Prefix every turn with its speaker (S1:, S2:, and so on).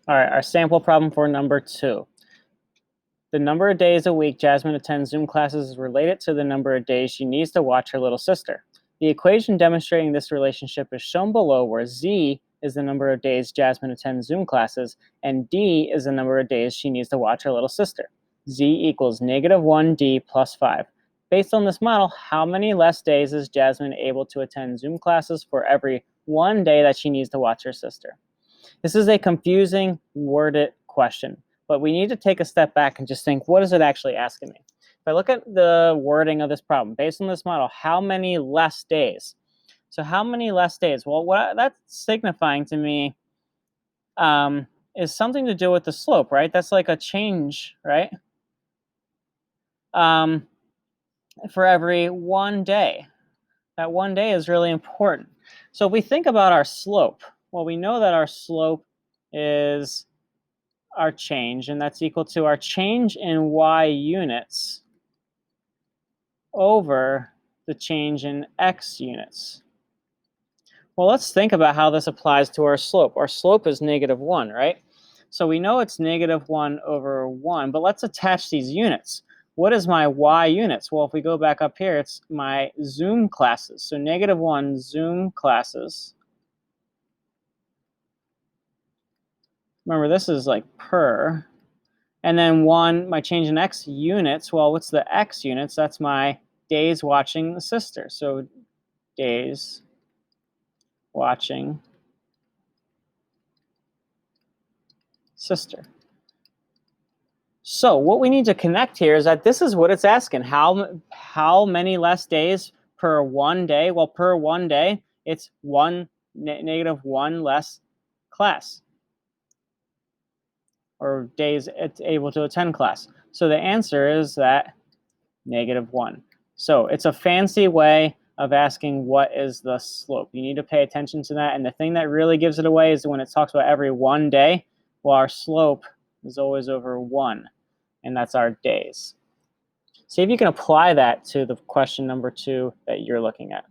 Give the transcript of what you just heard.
S1: All right, our sample problem for number 2. The number of days a week Jasmine attends Zoom classes is related to the number of days she needs to watch her little sister. The equation demonstrating this relationship is shown below, where Z is the number of days Jasmine attends Zoom classes, and D is the number of days she needs to watch her little sister. Z equals -1D plus 5. Based on this model, how many less days is Jasmine able to attend Zoom classes for every 1 day that she needs to watch her sister? This is a confusing, worded question, but we need to take a step back and just think, what is it actually asking me? If I look at the wording of this problem, based on this model, how many less days? So how many less days? Well, what that's signifying to me is something to do with the slope, right? That's like a change, right? For every 1 day. That 1 day is really important. So if we think about our slope, well, we know that our slope is our change, and that's equal to our change in y units over the change in x units. Well, let's think about how this applies to our slope. Our slope is -1, right? So we know it's -1 over 1, but let's attach these units. What is my y units? Well, if we go back up here, it's my Zoom classes. So -1 Zoom classes. Remember, this is like per. And then 1, my change in x units. Well, what's the x units? That's my days watching the sister. So days watching sister. So what we need to connect here is that this is what it's asking. How many less days per 1 day? Well, per 1 day, it's -1 less class, or days it's able to attend class. So the answer is that -1. So it's a fancy way of asking what is the slope. You need to pay attention to that. And the thing that really gives it away is when it talks about every 1 day, well, our slope is always over 1, and that's our days. See if you can apply that to the question number 2 that you're looking at.